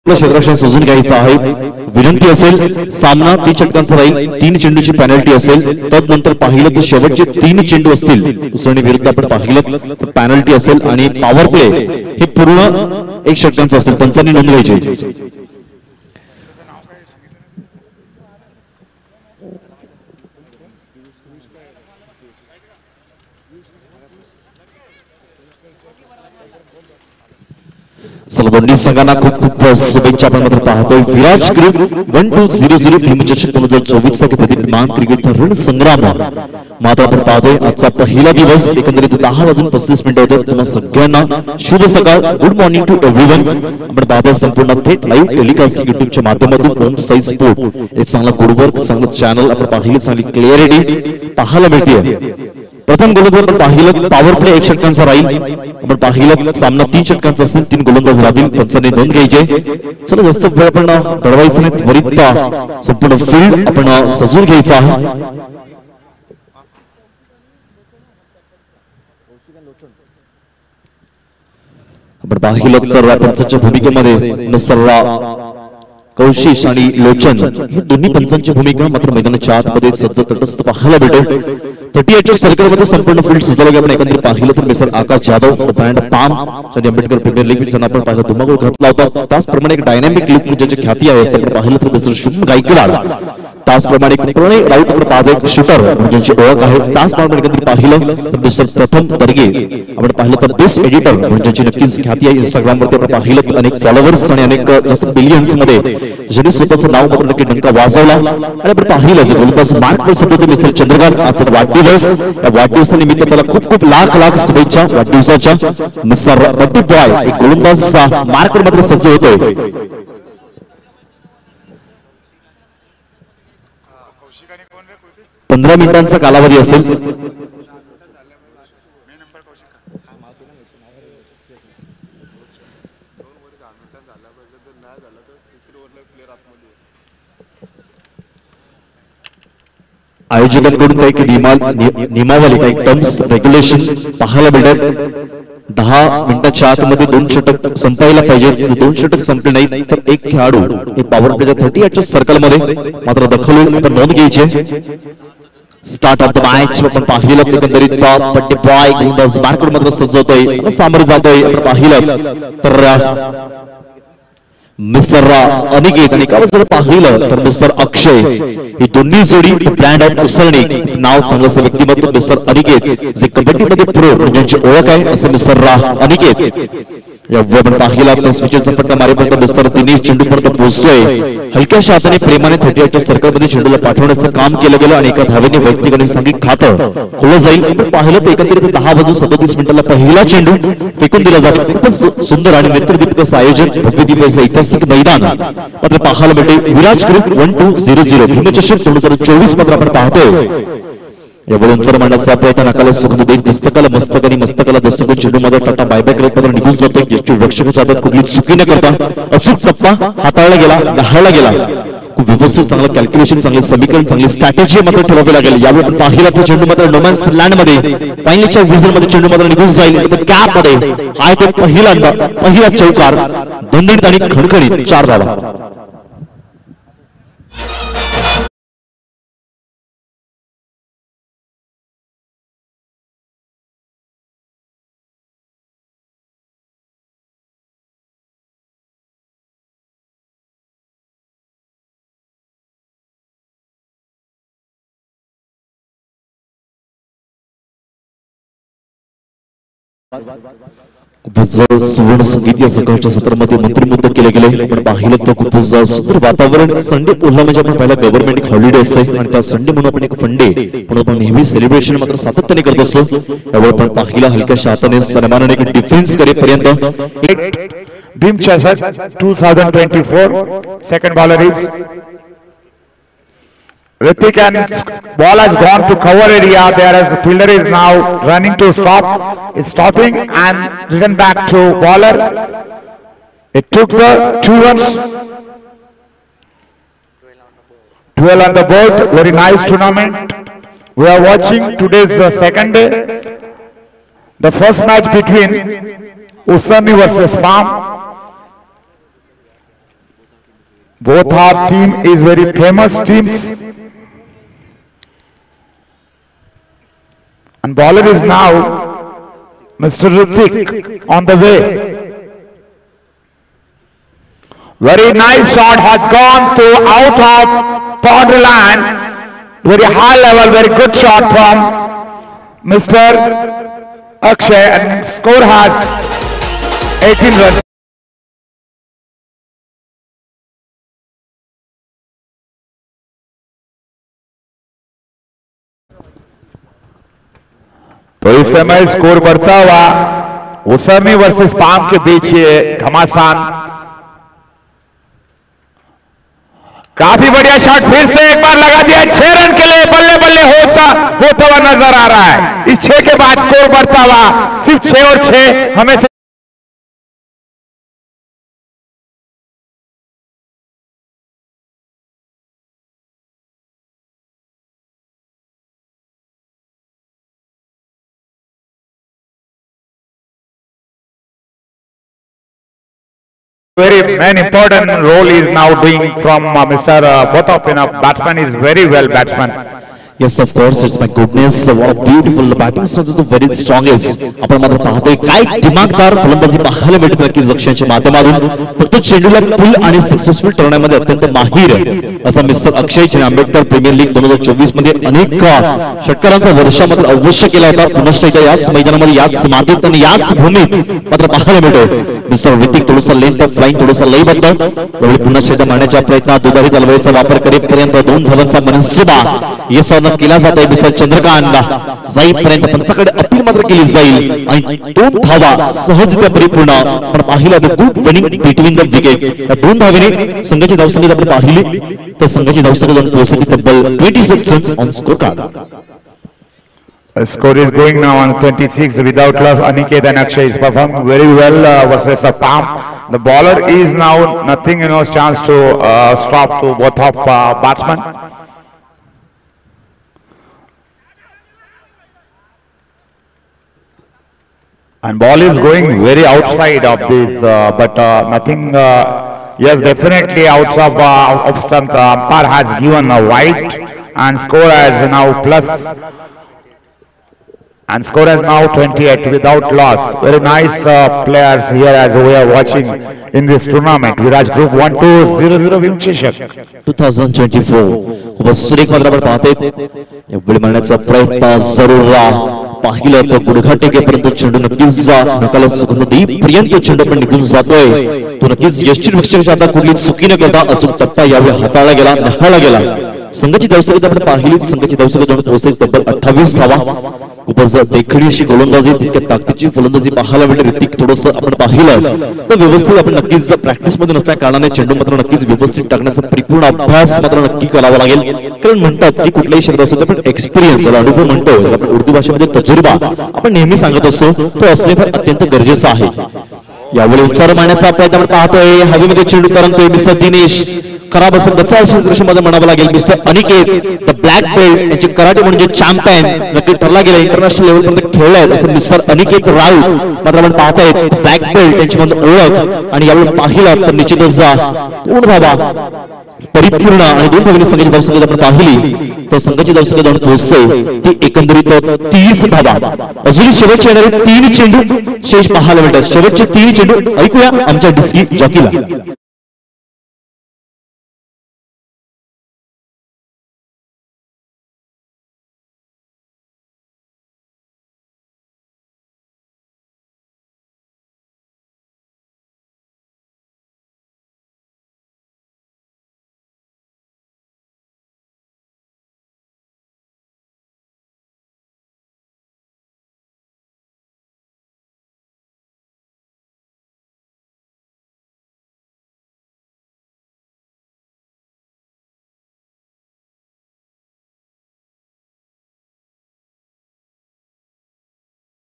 क्षेत्ररक्षण सजून घ्यायचं आहे। विनंती असेल सामना 30 षटकांचा राहील, 3 चेंडूची पेनल्टी असेल। तदनंतर पाहिलं तर शेवटचे 3 चेंडू असतील उसळणी विरुद्ध आपण पाहिलं तर पेनल्टी असेल आणि पॉवर प्ले हे पूर्ण 1 षटकांचं असेल, पंचांनी नोंद घ्यायची। चला दोन्ही संघांना खूप खूप शुभेच्छा। आपण मात्र पाहतोय विराज ग्रुप 1200 भीमचषक 2024 चा विद्यमान क्रिकेटचा रणसंग्राम मात्र आपण पाहतोय आजचा पहिला दिवस। एकंदरीत 10:35 होते। तुम्हा सगळ्यांना शुभ सकाळ, गुड मॉर्निंग टू एव्हरीवन। आपण पाहतोय संपूर्ण थेट लाईव्ह टेलिकास्ट युट्यूबच्या माध्यमातून होम साइज स्पोर्ट एक चांगला गुडवर्क चांगलं चॅनल आपण पाहिलं, चांगली क्लिअरिटी पाहायला मिळते। प्रथम गोलंदाज पाहिलं पॉवर प्ले 1 षटकांचा राहील। आपण पाहिलं सामना 3 षटकांचा असेल, 3 गोलंदाज राहतील, पंचांनी नोंद घ्यायचे। चला जास्त वेळ आपण दडवायचं नाही, त्वरित संपूर्ण फील्ड आपण सजून घ्यायचं आहे। आपण पाहिलं तर पंचांच्या भूमिकेमध्ये नसर्रा, कौशिश आणि लोचन हे दोन्ही पंचांची भूमिका मात्र मैदानाच्या आतमध्ये सज्ज तटस्थ पाहायला भेटेल। 38 सर्कलमध्ये संपूर्ण फील्ड सजवलं आपण एकंदरीत पाहिलं तर mister Akash Jadhav band palm आणि आंबेडकर प्रीमियर लीग ज्यांना आपण पाहिलं धुमाकूळ घातला होता, त्याचप्रमाणे एक डायनामिक लुक ज्याची ख्याती आहे असं पाहिलं तर मिस्टर शुभम गायकवाड, त्याचप्रमाणे प्रणय राऊत आपण पाहतो एक शूटर ज्यांची ओळख आहे। त्याचप्रमाणे एकंदरीत पाहिलं तर मिस्टर प्रथम तर्गे आपण पाहिलं तर बेस्ट एडिटर ज्याची नक्कीच ख्याती आहे। इंस्टाग्राम वरती आपण पाहिलं अनेक फॉलोअर्स आणि अनेक जास्त बिलियन्स मध्ये ज्यांनी स्वतःचं नाव मात्र नक्की डंका वाजवला। आणि आपण पाहिलं जे गोलंदाज मार्क सध्या मिस्टर चंद्रकांत आता वाढदिवस, या वाढदिवसानिमित्त त्याला खूप खूप लाख शुभेच्छा वाढदिवसाच्या। मिस्टर बड्डी बॉय एक गोलंदाज मार्क मात्र सज्ज होतोय। 15 मिनिटांचा कालावधी असेल। आयोजकांकडून काही नियमावली काही टर्म्स रेग्युलेशन पाहायला मिळतात। 10 मिनिटाच्या आतमध्ये 2 षटक संपायला पाहिजे। 2 षटक संपले नाही तर एक खेळाडू हे पॉवर प्लेच्या 38 सर्कलमध्ये मात्र दखलून आपण नोंद घ्यायची। स्टार्ट ऑफ द मॅच आपण पाहिलं एकंदरीत बड्डी बॉय गोलंदाज मार्कवर मात्र सजवतोय, सामोरे जातोय। आपण पाहिलं तर मिस्टर अनिकेत आणि का जर पाहिलं तर मिस्टर अक्षय ही दोन्ही जोडी ब्रँड ऑफ उसळणी नाव चांगलं असं व्यक्तिमत्व मिस्टर अनिकेत जे कबड्डीमध्ये प्रो ज्यांची ओळख आहे असं मिस्टर अनिकेत। आपण पाहिला तर स्विचचा फटका मारेपर्यंत मिस्टर दिनेश चेंडूपर्यंत पोहोचतोय। हलक्याशा हाताने प्रेमाने 38 सर्कलमध्ये चेंडूला पाठवण्याचं काम केलं गेलं आणि एका धावेने वैयक्तिक सांघिक खातं खोलं जाईल। आपण पाहिलं तर एकंदरीत 10:37 मिनिटाला पहिला चेंडू फेकून दिला जातो। खूपच सुंदर आणि नेत्रदीपक असं आयोजन, भव्य दिव्य असं ऐतिहासिक मैदान मात्र पाहायला मिळते। विराज ग्रुप 1200 भीमचषक 2024 मात्र आपण पाहतोय। यावरून जर मांडाचा प्रयत्न नाकाला सुखद देत मस्तकाला मस्तक आणि मस्तकाला दस्तक चेंडू मध्ये टाटा बायबॅक करत निघून जातो। ज्येष्ठ रक्षकाच्या हातात कुठली चुकी न करता अचूक टप्पा हाताळला गेला, गहाळला गेला। खूप व्यवस्थित चांगलं कॅल्क्युलेशन, चांगले समीकरण, चांगली स्ट्रॅटेजी मात्र ठरवावी लागेल। यावेळी आपण पाहिलं तर चेंडू मात्र नोमॅन्स लँड मध्ये फायनलच्या विजन मध्ये चेंडू मात्र निघून जाईल। कॅप मध्ये हा ते पहिला चौकार दणदणीत आणि खणखणीत 4 धावा। सुवर्ण संगीत या सकाळच्या सत्रामध्ये मंत्रिमुग्ध केले गेले। आपण पाहिलं तर खूप सुंदर वातावरण। संडे पोहला म्हणजे आपण पहिला गव्हर्नमेंट हॉलिडे असते आणि त्या संडे म्हणून आपण एक फंडे म्हणून आपण नेहमी सेलिब्रेशन मात्र सातत्याने करत असतो। यावर आपण पाहिलं हलक्याशा हाताने सन्मानाने एक डिफेन्स करेपर्यंत भीमचषक 2024 second bowler is Ritik and ball has gone to cover area. There as the fielder is now running to stop. Is stopping and return back to bowler. It took the 2 runs. 12 on the board. Very nice tournament. We are watching today's second day. The first match between Usami versus Palm. Both our team is very famous teams. And bowler is now Mr. Ritik on the way. Very nice shot has gone to out of boundary line. Very high level, very good shot from Mr. Akshay, and score has 18 runs. तो इस समय score बढ़ता हुआ उसरनी versus palm के beach ये घमासान। काफी बढ़िया shot, फिर से एक बार लगा दिया 6 रन के लिए, बल्ले बल्ले होता हुआ नजर आ रहा है। इस 6 के बाद स्कोर बढ़ता हुआ सिर्फ 6 और 6 हमें very main important role is now doing from Mr. Botopina. Batsman is very well batsman. Yes, of course, it's my goodness. What a beautiful batting stance is the very strongest. आपण मात्र पाहतोय काय दिमागदार फलंदाजी पाहायला मिळते नक्कीच लक्ष्यांच्या माध्यमातून. फक्त चेंडूला पुल आणि सक्सेसफुल ठरवण्यामध्ये अत्यंत माहिर असा मिस्टर अक्षय चंद्र आंबेडकर प्रीमियर लीग 2024 मध्ये अनेक षटकारांचा वर्षामध्ये अवश्य केला होता. पुनश्च एकदा याच मैदानामध्ये याच मातीत आणि याच भूमीत मात्र पाहायला मिळतोय. मिस्टर ऋतिक थोडासा लेंथ ऑफ फ्लाइंग थोडासा लयबद्ध यावेळी पुनश्च एकदा मारण्याच्या प्रयत्नात दुधारी तलवारीचा वापर करेपर्यंत 2 धावांचा मनसुबा यशस्वी केला जातोय. मिस्टर चंद्रकांत जाईपर्यंत पंचाकडे अपील मात्र केली जाईल आणि 2 धावा सहजरित्या परिपूर्ण आपण पाहिला good winning between the wicket. या 2 धावेने संघाची धावसंख्या आपण पाहिली तर संघाची धावसंख्या जाऊन पोहोचली तब्बल 26 runs on score card. The score is going now on 26 without loss. Aniket and Akshay is performed very well versus Palm. The bowler is now nothing, chance to stop to both of batsmen. And ball is going very outside of this, but nothing. Yes, definitely outside of stump. Umpire has given a white, and score as now plus. And score is now 28 without loss. Very nice players here as we are watching in this tournament. Viraj Group 1200 Vimcheshak 2024. खूप सुरेख मात्र आपण पाहतोय. एवढी मारण्याचा प्रयत्न जरूर पाहिलं तर गुडघाटेपर्यंत चेंडू नक्कीच नकाला सुगंध देईपर्यंत चेंडू पण निघून जातोय. तो नक्कीच यष्टीरक्षकाच्या आता कुठली चुकी न करता अचूक टप्पा यावेळी हाताळला गेला, निहाळला गेला. संघाची धावसंख्या आपण पाहिली, संघाची धावसंख्या जाऊन पोहोचली तब्बल 28 धावा. खूपच देखणी अशी गोलंदाजी, तितक्या ताकदीची फलंदाजी पाहायला मिळते. ऋतिक थोडंसं आपण पाहिलं तर व्यवस्थित आपण नक्कीच प्रॅक्टिस मध्ये नसल्या कारणाने चेंडू मात्र नक्कीच व्यवस्थित टाकण्याचा परिपूर्ण अभ्यास मात्र नक्की करावा लागेल. कारण म्हणतात की कुठल्याही क्षेत्रात आपण एक्सपिरियन्स अनुभव म्हणतो, आपण उर्दू भाषेमध्ये तजुर्बा आपण नेहमी सांगत असतो, तो असणे फार अत्यंत गरजेचं आहे. यावेळी उच्चार मारण्याचा प्रयत्न आपण पाहतोय. हवेमध्ये चेंडू तरंगतोय. मिस्टर दिनेश खराब असं दचाल दृश्यामध्ये म्हणावं लागेल. Mister Aniket the black belt यांचे कराटे म्हणजे चॅम्पियन नक्की ठरला गेला, इंटरनॅशनल लेवल पर्यंत खेळलाय असं मिस्टर अनिकेत राऊत मात्र आपण पाहतायत. ब्लॅक बेल्ट यांची मध्ये ओळख आणि यावेळी पाहिलं तर निश्चितच 2 धावा परिपूर्ण आणि 2 धावांनी संघाची धावसंख्या आपण पाहिली तर संघाची धावसंख्या जाऊन पोहोचते ती एकंदरीत 30 धावा. अजून शेवटचे येणारे 3 चेंडू शेष पाहायला मिळतात. शेवटचे 3 चेंडू ऐकूया आमच्या डिस्की जॉकीला.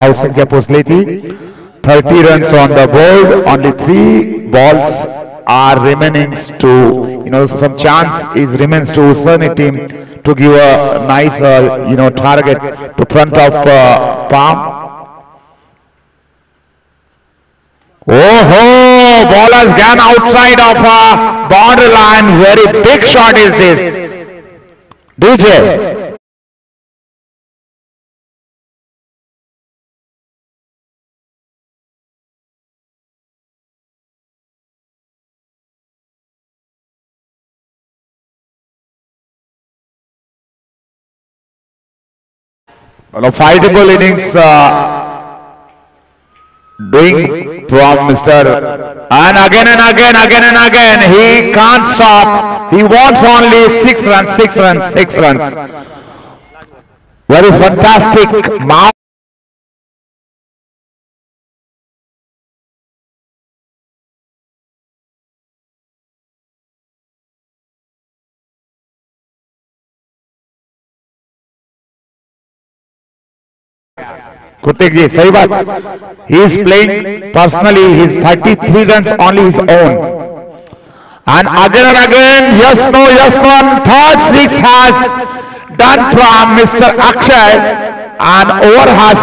धावसंख्या पोहोचली ती 30 runs on the board. Only 3 balls are remaining to, some chance is remains to Usani team to give a nice, target to front of Palm. Oh, ball has gone outside of boundary line. Very big shot is this. DJ. Well, fightable innings doing from Mr. And again, he can't stop. He wants only 6 runs. Very fantastic mount. Kurtik ji, sahi baat. He is playing personally his 33 runs only his own. And again, yes, no, and third 6 has done from Mr. Akshay, and over has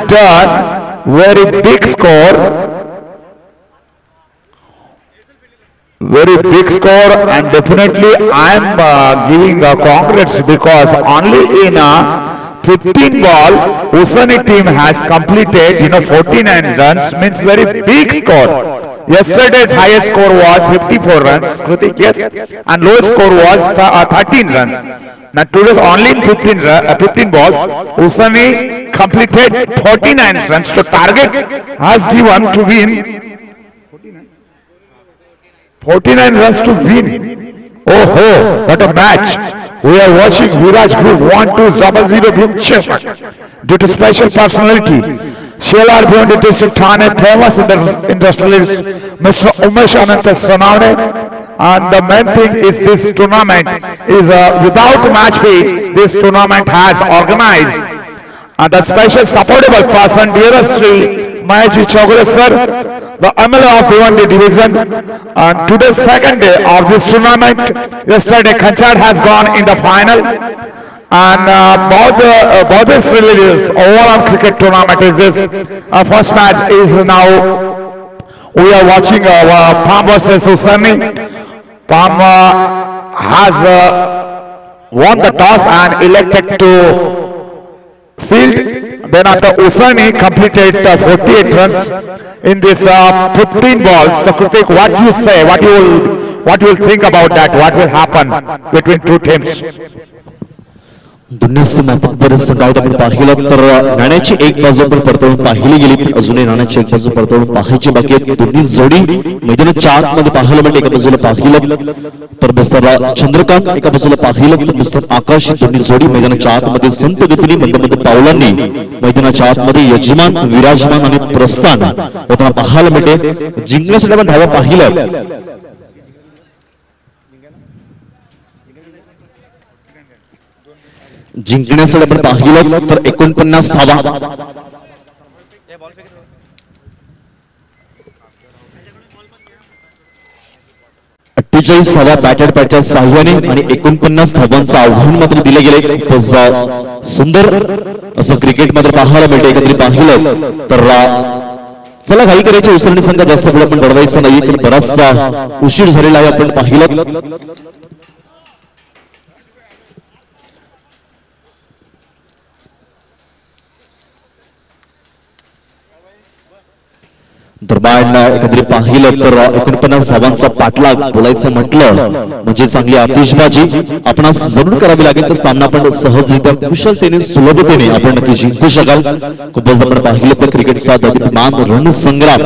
done very big score, and definitely I am giving congrats because only in a 15 ball Usani team has completed 49 runs, means very big score. Yesterday's highest score was 54 runs, Kritik, yes, and lowest score was 13 runs. Now today's only in 15 balls, Usani completed 49 runs. So target has given to win 49 runs to win. Oh, what a match! We are watching Viraj Group 1-2-0 Group Chip due to special personality. Shelar beyond the district Thane, famous industrialist Mr. Umesh Ananta Sonavne. And the main thing is this tournament is without match fee, this tournament has organized. And the special supportable person, dearest Sri Mayaji Chogre sir, the MLA of Bhiwandi division. And today's second day of this tournament, yesterday Kanchad has gone in the final. And both these religious overall cricket tournament is this. First match is now, we are watching Palm versus Usani. Palm has won the toss and elected to field. Then after Usani completed 48 runs in this 15 balls. So Kritik, what you say? What you will think about that? What will happen between two teams? दुनियाचे मातब्बर संघात आपण पाहिलं तर नाण्याची एक बाजू पण परतवून पाहिली गेली, अजूनही नाण्याची एक बाजू परतवून पाहायची बाकी आहे. दोन्ही जोडी मैदानाच्या आतमध्ये पाहायला म्हणजे एका बाजूला पाहिलं तर मिस्टर चंद्रकांत, एका बाजूला पाहिलं तर मिस्टर आकाश, दोन्ही जोडी मैदानाच्या आतमध्ये संत गतीने मंद पावलांनी मैदानाच्या आतमध्ये यजमान, विराजमान आणि प्रस्थान होताना पाहायला मिळते. जिंकण्यासाठी आपण धावा पाहिलं जिंकण्यासाठी आपण पाहिलं तर 49 धावा, 48 धावा बॅटेड पॅटच्या साह्याने आणि 49 धावांचं आव्हान मात्र दिले गेले. सुंदर असं क्रिकेट मध्ये पाहायला मिळते. एकत्रित पाहिलं तर चला घाई करायची, उसरणी संघ जास्त पुढे पण बडवायचं नाही, पण बराचसा उशीर झालेला आहे आपण पाहिलं. दरम्यान एकत्रित पाहिलं तर 49 धावांचा पाठलाग बोलायचं म्हटलं म्हणजे चांगली आतिषबाजी आपणास जरूर करावी लागेल. तर सामना आपण सहजरित्या कुशलतेने सुलभतेने आपण नक्की जिंकू शकाल. खूपच आपण पाहिलं तर क्रिकेटचा दैदिप्यमान रणसंग्राम,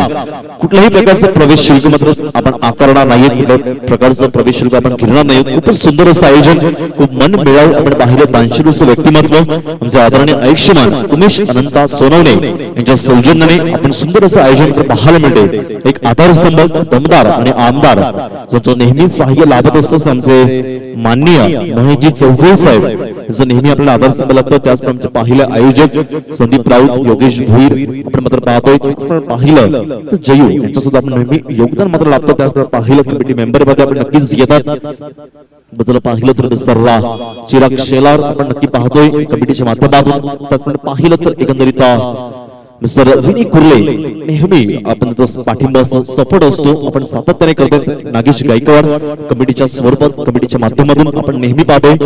कुठल्याही प्रकारचं प्रवेश शुल्क मात्र आपण आकारणार नाही, कुठल्याही प्रकारचं प्रवेश शुल्क आपण घेणार नाही. खूपच सुंदर असं आयोजन, खूप मन मिळावं आपण पाहिलं. 82 व्यक्तिमत्व आमचे आदरणीय आयुष्यमान उमेश अनंता सोनवणे यांच्या सौजन्याने आपण सुंदर असं आयोजन पाहतो. पाहायला मिळते एक आधारस्तंभ दमदार आणि आमदार ज्याचं नेहमी सहाय्य लाभत असतं आमचे माननीय महेशजी चौगुले साहेब याचं नेहमी आपल्याला आधारस्तंभ लागतं. त्याचप्रमाणे पाहिलं आयोजक संदीप राऊत योगेश भुईर आपण मात्र पाहतोय. पाहिलं तर जयू यांचं सुद्धा आपण नेहमी योगदान मात्र लाभतं. त्याचप्रमाणे पाहिलं कमिटी मेंबर मध्ये आपण नक्कीच येतात. बदल पाहिलं तर सर्रा चिराग शेलार आपण नक्की पाहतोय कमिटीच्या माध्यमातून. त्याचप्रमाणे पाहिलं तर एकंदरीत मिस्टर विनी कुर्ले नेहमी आपण पाठिंबा असतो सपोर्ट असतो आपण सातत्याने करतो. नागेश गायकवाड कमिटीच्या स्वरूपात कमिटीच्या माध्यमातून आपण नेहमी पाहतोय.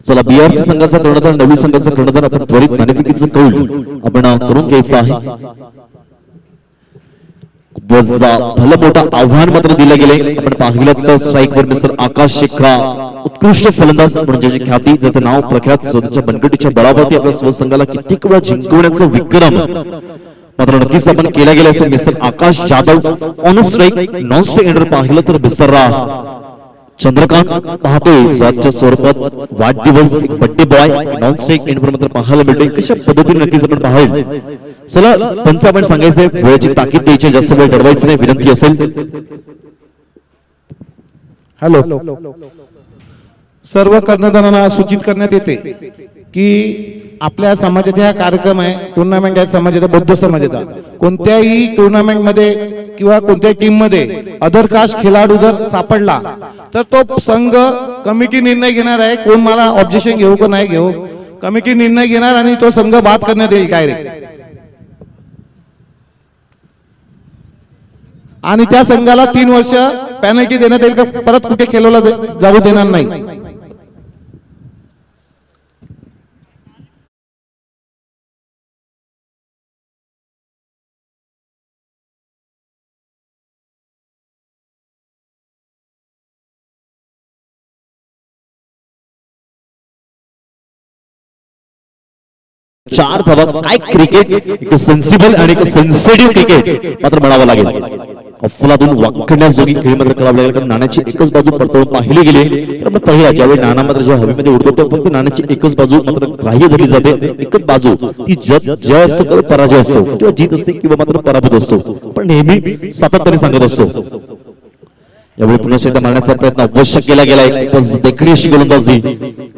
चला बिहार संघाचा कर्णधार नवी संघाचा कर्णधार आपण त्वरित नाणेफेकीचं कौल आपण करून घ्यायचं आहे. भलं मोठं आव्हान मात्र दिलं गेले. आपण पाहिलं तर स्ट्राईकवर मिस्टर आकाश शेखा उत्कृष्ट फलंदाज म्हणजे ख्याती ज्याचं नाव प्रख्यात स्वतःच्या बनकटीच्या बळावरती आपल्या स्वसंघाला कित्येक वेळा जिंकवण्याचा विक्रम मात्र नक्कीच आपण केला गेला असेल. Mister Akash Jadhav on strike non strike ender पाहिलं तर मिस्टर चंद्रकांत पाहतोय सातच्या स्वरूपात वाढदिवस birthday boy non strike ender मात्र पाहायला मिळते. कशा पद्धतीने नक्कीच आपण पाहायला. चला पंच आपण सांगायचंय वेळेची ताकीद द्यायची जास्त वेळ दडवायची नाही विनंती असेल. हॅलो सर्व कर्णधारांना सूचित करण्यात येते की आपल्या समाजाचा हा कार्यक्रम आहे टुर्नामेंट आहे समाजाचा बौद्ध समाजाचा. कोणत्याही टुर्नामेंट मध्ये किंवा कोणत्याही टीम मध्ये अदर कास्ट खेळाडू जर सापडला तर तो संघ कमिटी निर्णय घेणार आहे. कोण मला ऑब्जेक्शन घेऊ का नाही घेऊ कमिटी निर्णय घेणार आणि तो संघ बाद करण्यात येईल डायरेक्ट. आणि त्या संघाला 3 वर्ष पेनल्टी देण्यात येईल का परत कुठे खेळवला जाऊ देणार नाही. चार धावा काय क्रिकेट एक सेन्सिबल आणि एक सेन्सिटिव्ह क्रिकेट मात्र म्हणावं लागेल. अफलातून वाकण्याजोगी खेळ मात्र करावं लागेल कारण नाण्याची एकच बाजू पडताळून पाहिली गेली तर मग पहिला ज्यावेळी नाणा मात्र जेव्हा हवेमध्ये उडतो तेव्हा फक्त नाण्याची एकच बाजू मात्र ग्राह्य धरली जाते. एकच बाजू ती जय असतो किंवा पराजय असतो किंवा जीत असते किंवा मात्र पराभूत असतो पण नेहमी सातत्याने सांगत असतो. यावेळी पुन्हा एकदा मारण्याचा प्रयत्न अवश्य केला गेलाय. देखणी अशी गोलंदाजी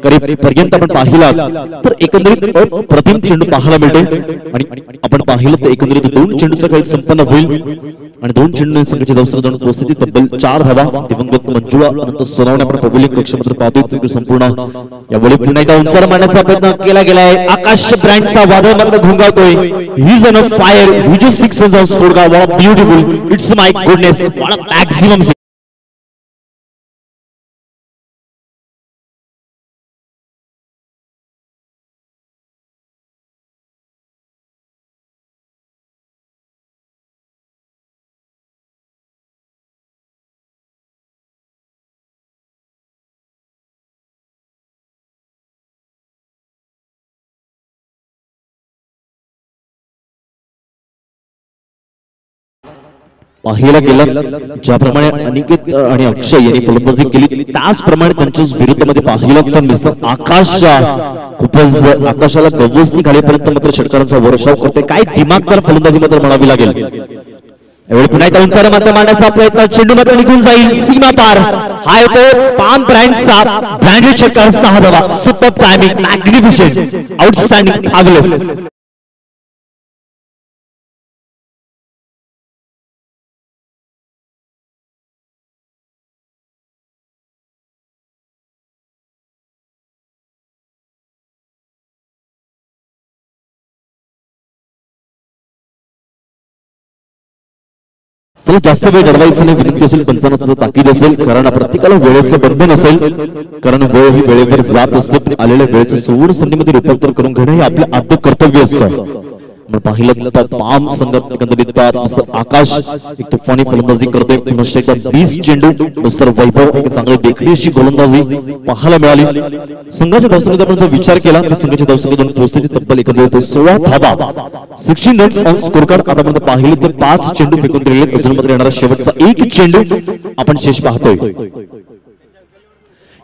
पर्यंत आपण पाहिला तर एकंदरीत अप्रतिम चेंडू पाहायला मिळते. आणि आपण पाहिलं तर एकंदरीत 2 चेंडूचा खेळ संपन्न होईल आणि 2 चेंडू संघाची धावसंख्या जाऊन पोहोचली तब्बल 4 धावा. दिवंगत मंजुळा अनंत सोनवणे आपण पब्लिक कक्षामध्ये पाहतोय संपूर्ण. यावेळी पुन्हा एकदा उंचावर मारण्याचा प्रयत्न केला गेलाय. आकाश ब्रँडचा वादळ मात्र घोंगावतोय. He is on fire huge 6 runs on score का what a beautiful it's my goodness what a maximum. पाहायला गेलं ज्याप्रमाणे अनिकेत आणि अक्षय यांनी फलंदाजी केली त्याचप्रमाणे त्यांच्या विरुद्धमध्ये पाहिलं तर मिस्टर आकाश खूपच आकाशाला गवसनी खालीपर्यंत मात्र षटकारांचा वर्षाव करते. काय दिमागदार फलंदाजी मात्र म्हणावी लागेल. यावेळी पुन्हा एकदा उंचावर मात्र मारण्याचा प्रयत्न चेंडू मात्र निघून जाईल सीमा पार. हा येतो पाम ब्रँडचा ब्रँडेड षटकार 6 धावा. Super timing magnificent outstanding faultless. जास्त वेळ घडवायचं नाही विनंती असेल पंचांना ताकीद असेल कारण प्रत्येकाला वेळेचं बंधन असेल कारण वेळ ही वेळेवर जात असते. आलेल्या वेळेचं सुवर्ण संधीमध्ये रूपांतर करून घेणं हे आपलं आद्य कर्तव्य असतं. पाहिलं तर पाम संघ एकंदरीत आकाश एक तुफानी फलंदाजी करते. पुन्हा एकदा 20 चेंडू मिस्टर वैभव एक चांगली देखणी अशी गोलंदाजी पाहायला मिळाली. संघाच्या धावसंख्येचा आपण जर विचार केला तर संघाची धावसंख्या जाऊन पोहोचते तब्बल एकंदरीत 16 धावा 16 रन्स ऑन स्कोर कार्ड. आतापर्यंत पाहिले तर 5 चेंडू फेकून दिलेले अजून मात्र येणारा शेवटचा एक चेंडू आपण शेष पाहतोय.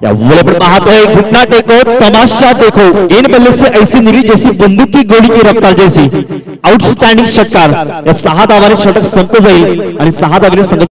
या वोले पाहते हैं घुटना टेको तमाशा देखो गेंद बल्ले से ऐसी निरी जैसी बंदूक की गोली की रफ्तार जैसी आउटस्टँडिंग षटकार या 6 धावांनी षटक संपलं जाईल आणि 6 धावांनी संघ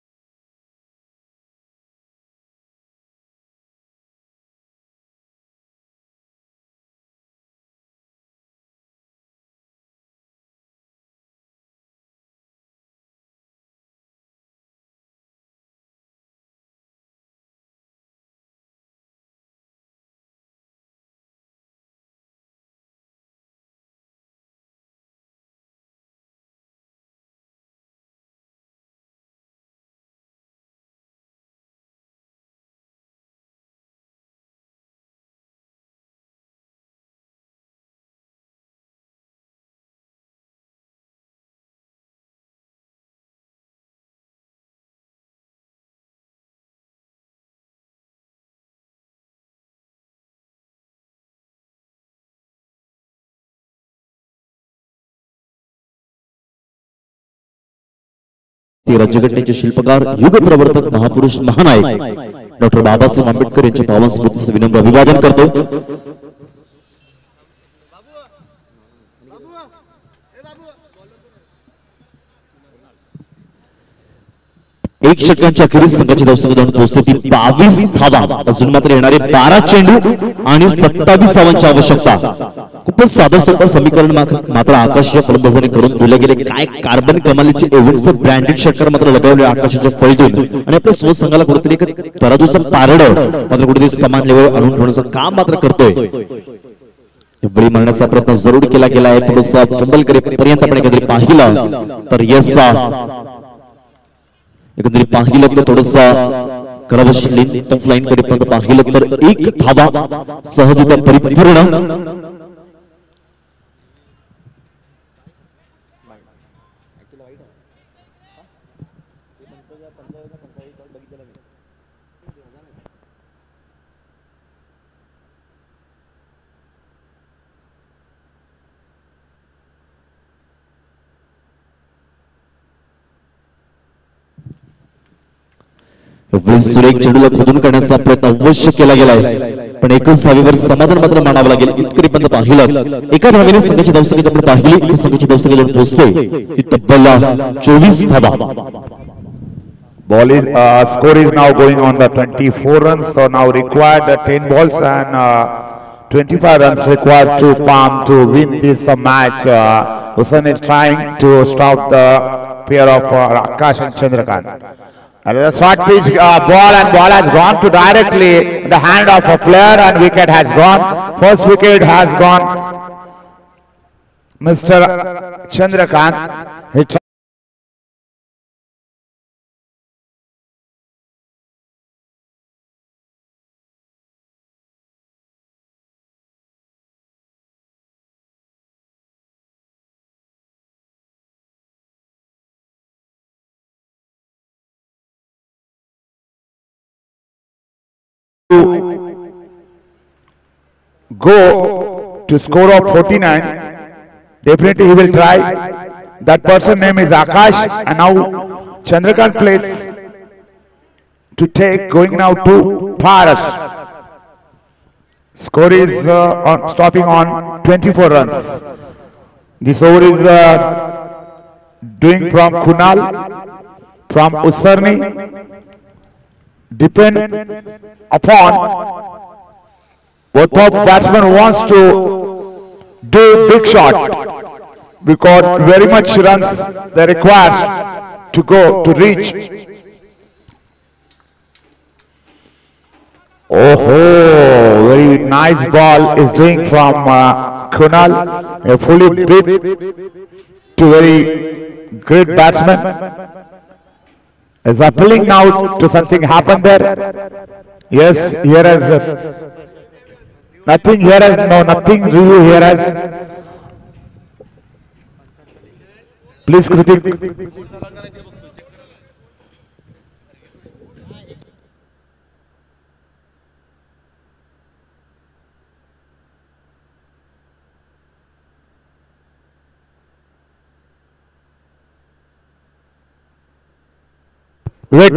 राज्यघटनेचे शिल्पकार युग प्रवर्तक महापुरुष महानायक डॉक्टर बाबासाहेब आंबेडकर यांच्या पावन स्मृतीचे विनम्र अभिवादन करतो. एक षटकांच्या अखेरीस संघाची धावसंख्या जाऊन पोहोचते ती 22 धावा. अजून मात्र येणारे 12 चेंडू आणि 27 धावांची आवश्यकता. खूपच साधं सोपं समीकरण मात्र आकाशाच्या फलंदाजाने करून दिले गेले. काय कार्बन कमालीचे एव्हरेजचं ब्रँडेड षटकार मात्र लगावले आकाशाच्या फलटून आणि आपल्या स्वसंघाला कुठेतरी एक तराजूचं पारड मात्र कुठेतरी समान लेवल आणून ठेवण्याचं काम मात्र करतोय. बळी मारण्याचा प्रयत्न जरूर केला गेला आहे. थोडंसं फंबल करेपर्यंत आपण एकंदरीत पाहिलं तर यस एकंदरीत पाहिलं तर थोडंसा करावशी लेन फ्लाईन करेपर्यंत पाहिलं तर 1 धावा सहजरित्या परिपूर्ण. सुरेख चेंडूला खोदून करण्याचा प्रयत्न अवश्य केला गेलाय पण एकच धावेवर समाधान मात्र मानावं लागेल. इतकरीपर्यंत पाहिलं एका धावेने संघाची धावसंख्या आपण पाहिली संघाची धावसंख्या जाऊन पोहोचते ती तब्बल 24 धावा. Ball is score is now going on the 24 runs. So now required 10 balls and 25 runs required to Palm to win this match. Hussain is trying to stop the pair of Akash and Chandrakant. And a short pitch ball and ball has gone to directly in the hand of a player and wicket has gone. First wicket has gone. Mr. Chandrakant. He go to score of 49. Definitely he will try. That person name is Akash and now Chandrakant plays to take going now to Paras. Score is stopping on 24 runs. This over is doing from Kunal from Usarni. Depend upon what batsman wants to do big shot because very much runs they require to go to reach. Oh, very nice ball is doing from Kunal, a fully bid to very great batsman. Is appealing now to something happened there? Yes, here has nothing. Here has no nothing. Review here has. Please, Kritik. Wait.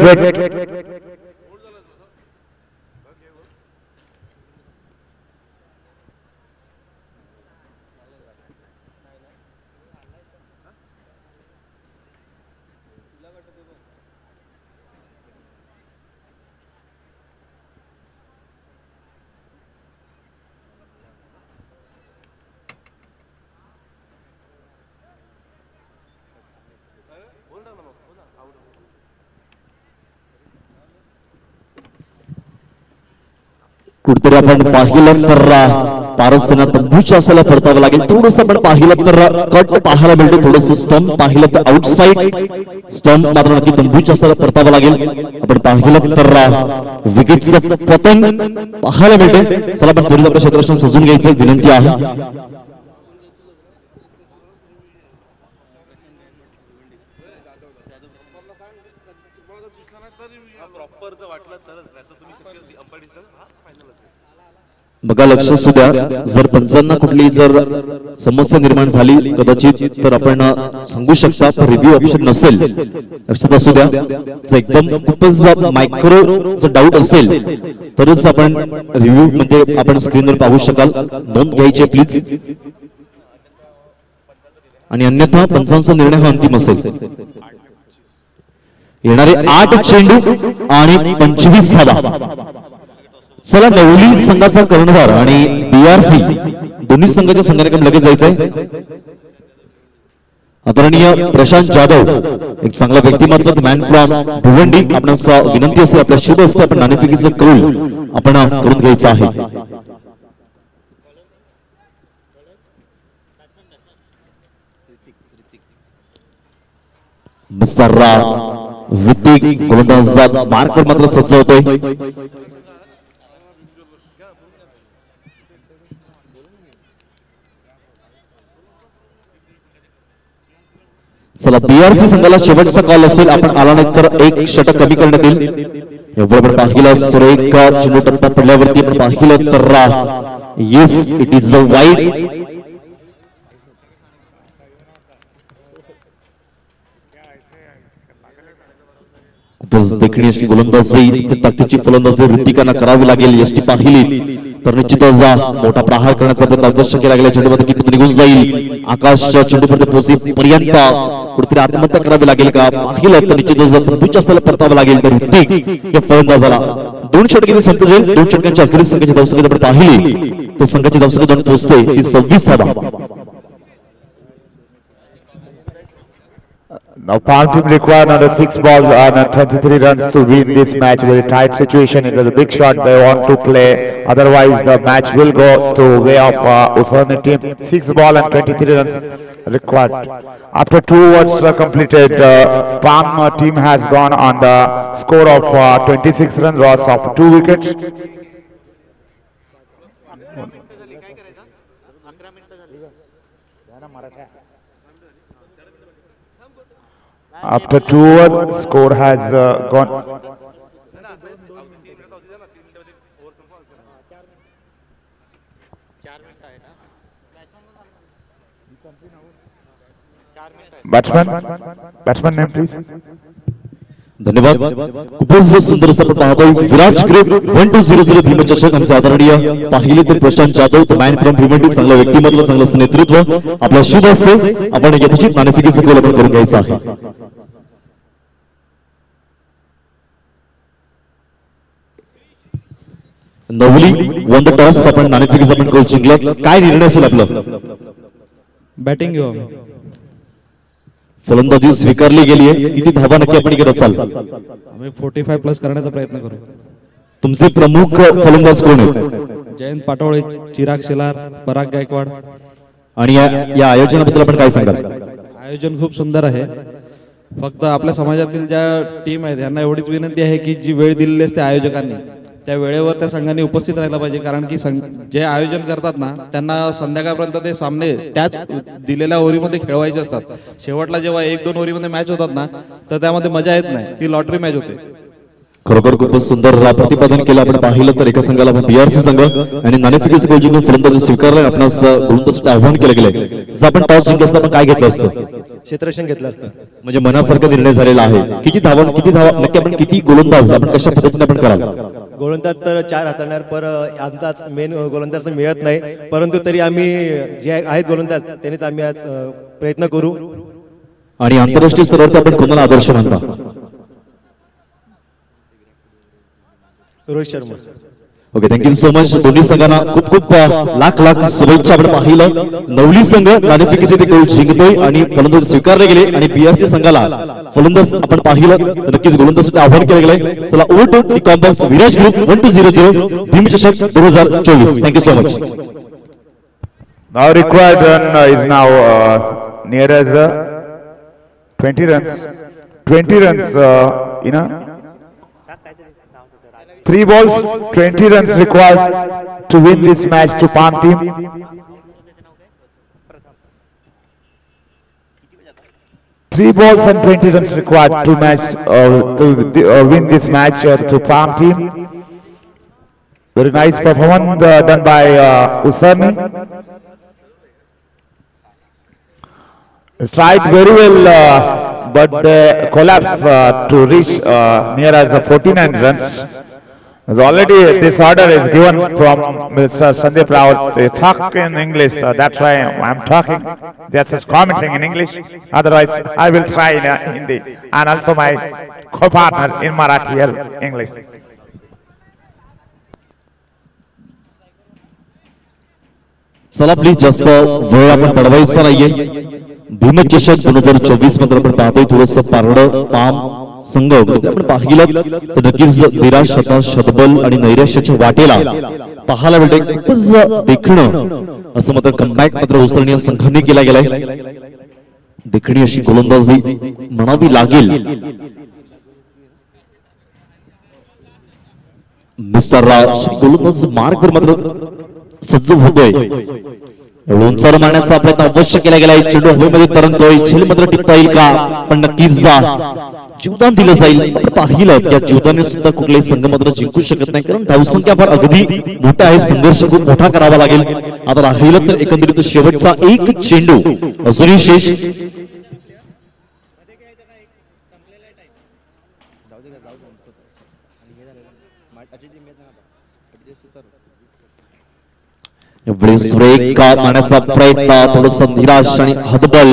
कुठतरी आपण पाहिलं तर पारसना तंबूच्या असायला परतावं लागेल. थोडस आपण पाहिलं तर कट पाहायला मिळतो, थोडस स्टंप पाहिलं तर आउटसाइड स्टंप मात्र नक्की तंबूच्या असायला परतावं लागेल. आपण पाहिलं तर विकेटचं पतन पाहायला मिळते. चला आपण त्वरित आपलं क्षेत्ररक्षण सजून घ्यायचं विनंती आहे. बघा लक्ष असू द्या, जर पंचांना कुठली जर समस्या निर्माण झाली कदाचित तर आपण सांगू शकता. पण रिव्ह्यू ऑप्शन नसेल लक्षात असू द्या. जर एकदम खूपच मायक्रो जर डाऊट असेल तरच आपण रिव्ह्यू म्हणजे आपण स्क्रीनवर पाहू शकाल. नोंद घ्यायची प्लीज. आणि अन्यथा पंचांचा निर्णय हा अंतिम असेल. येणारे 8 चेंडू आणि 25 धावा. चला नवली संघाचा कर्णधार आणि बीआरसी दोन्ही संघाच्या संघाने लगेच जायचंय. आदरणीय प्रशांत जाधव एक चांगला व्यक्तिमत्व मॅन फ्रॉम भिवंडी, आपणास विनंती असेल आपल्या शुभ असते आपण नाणेफेकीचं कौल आपण करून घ्यायचं आहे. सर्रा विद्यिक गोलंदाजात मार्कवर मात्र सज्ज होतोय. चला बीआरसी संघाला शेवटचा कॉल असेल. आपण आला नाही तर एक षटक कमी करण्यात येईल. एवढं पाहिलं सुरेख चेंडू टप्पा पडल्यावरती आपण पाहिलं तर yes it is a wide. देखणी अशी गोलंदाजी ताकदीची फलंदाजी ऋतिकांना करावी लागेल. एसटी पाहिली तर निश्चितच मोठा प्रहार करण्याचा प्रयत्न अवश्य केला गेला. चेंडूमध्ये किती निघून जाईल आकाश चेंडूपर्यंत पोहोचेपर्यंत कुठेतरी आत्महत्या करावी लागेल का पाहिलं तर निश्चितच तंबूच्या स्थळाला परतावं लागेल. तर ऋतिक या फलंदाजाला 2 षटके संपले जाईल. 2 षटकांच्या अखेरीस संघाची धावसंख्या आपण पाहिली तर संघाची धावसंख्या 2 पोहोचते ती 26 धावा. Now Palm team require another 6 balls and 33 runs to win this match. Very tight situation. It is a big shot they want to play. Otherwise the match will go to way of Usani team. 6 ball and 23 runs required. After 2 overs completed, Palm team has gone on the score of 26 runs loss of 2 wickets. After 2 overs, score has gone. Batsman name please. धन्यवाद. खूपच सुंदर असं आपण पाहतोय Viraj group 1200 भीमचषक. आमचे आदरणीय पाहिले तर प्रशांत जाधव मॅन फ्रॉम भिवंडी, चांगलं व्यक्तिमत्व चांगलं नेतृत्व आपल्या शुभ असते. आपण यथोचित नाणेफेकीचं कौल आपण करून घ्यायचं आहे. नवली वन द टॉस आपण नाणेफेकीचं आपण कौल जिंकलं. काय निर्णय असेल आपलं? बॅटिंग घेऊ. फलंदाजी स्वीकारली गेली आहे. किती धावा नक्की आपण करत चाल? आम्ही 45 प्लस करण्याचा प्रयत्न करू. तुमचे प्रमुख फलंदाज कोण आहेत? जयंत पाटोळे, चिराग शेलार, पराग गायकवाड. आणि या आयोजनाबद्दल आपण काय सांगाल? आयोजन खूप सुंदर आहे. फक्त आपल्या समाजातील ज्या टीम आहेत यांना एवढीच विनंती आहे की जी वेळ दिलेली असते आयोजकांनी त्या वेळेवर त्या संघाने उपस्थित राहायला पाहिजे. कारण की जे आयोजन करतात ना त्यांना संध्याकाळपर्यंत ते सामने त्याच दिलेल्या ओव्हरीमध्ये खेळवायचे असतात. शेवटला जेव्हा 1-2 ओव्हरीमध्ये मॅच होतात ना तर त्यामध्ये मजा येत नाही, ती लॉटरी मॅच होते. खरोखर खूपच सुंदर प्रतिपादन केलं. आपण पाहिलं तर एका संघाला बीआरसी संघ आणि नाणेफेकीचं कौल जिंकून फलंदाजी स्वीकारलं. आपणास गोलंदाज आव्हान केलं गेलंय. जर आपण टॉस जिंकलं असतं आपण काय घेतलं असतं? क्षेत्ररक्षण घेतलं असतं. म्हणजे मनासारखा निर्णय झालेला आहे. किती धावा नक्की आपण किती गोलंदाज आपण कशा पद्धतीने आपण कराल? गोलंदाज तर 4 हाताळणार पर आमचाच मेन गोलंदाज मिळत नाही, परंतु तरी आम्ही जे आहेत गोलंदाज त्यांनीच आम्ही आज प्रयत्न करू. आणि आंतरराष्ट्रीय स्तरावरती आपण कोणाला आदर्श मानता? Rohit Sharma. Okay, thank you so much. दोन्ही संघांना खूप खूप लाख लाख शुभेच्छा. आपण पाहिलं नवली संघ नाणेफेकीचे ते गोल जिंकतोय आणि फलंदाज स्वीकारले गेले आणि बीआरसी संघाला फलंदाज आपण पाहिलं नक्कीच गोलंदाजासाठी आव्हान केलं गेलंय. चला over to the comebacks Viraj group 1200 Bhimchashak 2024. Thank you so much. Now required run is now near as 20 runs. 20 runs, 3 balls, 20 runs required to win this match to Palm team. Three balls and 20 runs required to win this match to Palm team. Very nice performance done by Usami. Tried very well, but they collapsed to reach near as 49 runs. As already this order is given from Mr. Sandeep Rao. They talk in English, that's why I'm talking. They're just commenting in English. Otherwise, I will try in Hindi, and also my co-partner in Marathi or English. चला please जास्त वेळ आपण पडवायचा नाहीये. भीमचषक 2024 मध्ये आपण पाहतोय थोडंसं पारडं पाम संघ आपण पाहिलं तर नक्कीच निराश हताश शतबल आणि नैराश्याच्या वाटेला पाहायला मिळते. खूपच देखणं असं मात्र कमबॅक मात्र उस्मानिया संघाने केला गेलाय. देखणी अशी गोलंदाजी म्हणावी लागेल. मिस्टर राज गोलंदाज मार्कवर मात्र सज्ज होतोय. उंचावर मारण्याचा प्रयत्न अवश्य केला गेलाय. चेंडू हवेमध्ये तरंगतोय. झेल मात्र टिपता येईल का? पण नक्कीच जीवदान दिलं जाईल. पाहिलं त्या जीवदाने सुद्धा कुठलाही संघ मात्र जिंकू शकत नाही, कारण धावसंख्या फार अगदी मोठा आहे. संघर्ष खूप मोठा करावा लागेल. आता राहिलं तर एकंदरीत शेवटचा एक चेंडू अजूनही शेष. मारण्याचा प्रयत्न थोडंसं निराश आणि हतबल.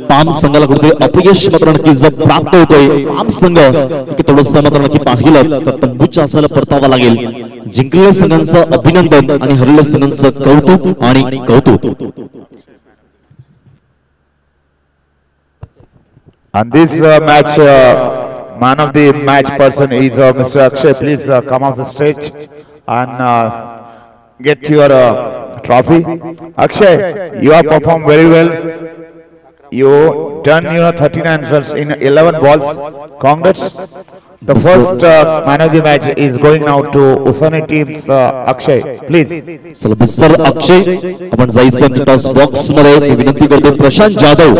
पाम संघाला कुठेतरी अपयश मात्र नक्कीच प्राप्त होतोय. पाम संघ थोडंसं मात्र नक्की पाहिलं तर तंबूच्या असलेला परतावा लागेल. जिंकलेल्या संघांचं अभिनंदन आणि हरलेल्या संघांचं कौतुक आणि कौतुक. And this match, man of the match person is Mr. Akshay. Please come off the stage and get your trophy. Akshay, you have performed very well. You done 39 runs in 11 balls. Congrats. The first man of the match is going now to Usani team's Akshay. Please. चला mister अक्षय आपण जायचं toss box मध्ये. विनंती करतो प्रशांत जाधव.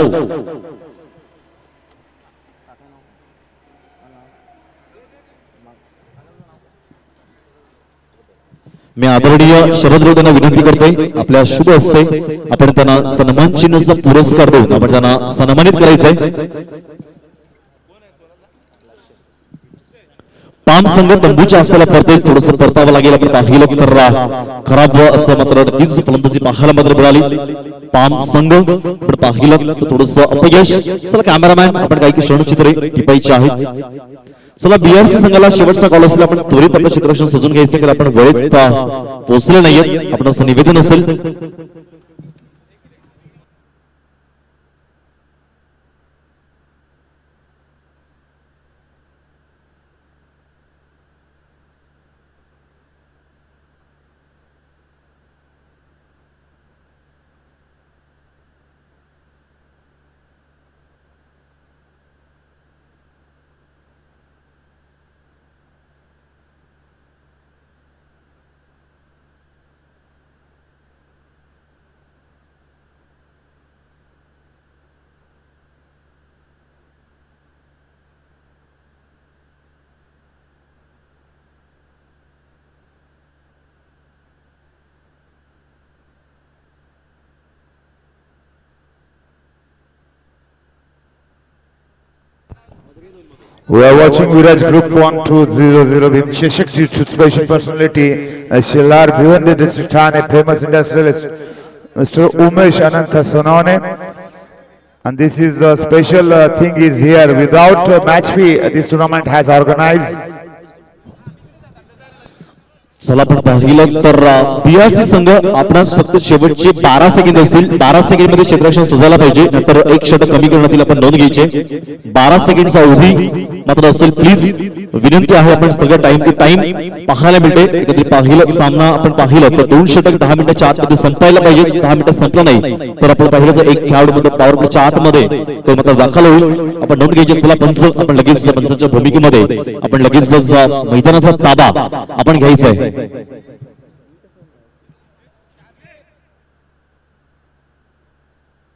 मी आदरणीय शरद राऊत यांना विनंती करतोय आपल्या शुभ हस्ते आपण त्यांना सन्मान चिन्हाचा पुरस्कार देऊन आपण त्यांना सन्मानित करायचंय. पाम संघ तंबूच्या असलेला परत थोडंसं परतावं लागेल. आपण पाहिलं तर खराब असं मात्र नक्कीच फलंदाजी पाहायला मात्र मिळाली. पाम संघ पण पाहिलं तर थोडंसं अपयश. चला कॅमेरामॅन आपण काही क्षणचित्रे टिपायची आहेत. चला बीआरसी संघाला शेवटचा कॉल असेल. आपण त्वरित आपलं चित्रक्षण सजून घ्यायचं कारण आपण वेळेत पोहोचले नाहीये. आपण असं निवेदन असेल. We are watching Viraj Group 1200 Bhimcheshak to special personality Shilar Bhiwandi District Thane, famous industrialist Mr. Umesh Ananta Sonone. And this is the special thing is here. Without match fee, this tournament has organized. चला आपण पाहिलं तर BRC संघ आपणास फक्त शेवटचे 12 second असतील. 12 second मध्ये क्षेत्ररक्षण सजायला पाहिजे, नंतर एक षटक कमी करण्यात आपण नोंद घ्यायचे. 12 सेकंडचा अवधी मात्र असेल. प्लीज विनंती आहे, आपण सगळं टाइम टू टाइम पाहायला मिळते. एकत्रित पाहिलं सामना आपण पाहिलं तर 2 षटक 10 मिनिटाच्या आतमध्ये संपायला पाहिजे. 10 मिनिटं संपलं नाही तर आपण पाहिलं तर एक खेळाडू मध्ये पॉवर प्लेच्या आतमध्ये तो मात्र दाखल होईल. आपण नोंद घ्यायची. चला पंच आपण लगेच पंचाच्या भूमिकेमध्ये आपण लगेच मैदानाचा ताबा आपण घ्यायचा आहे.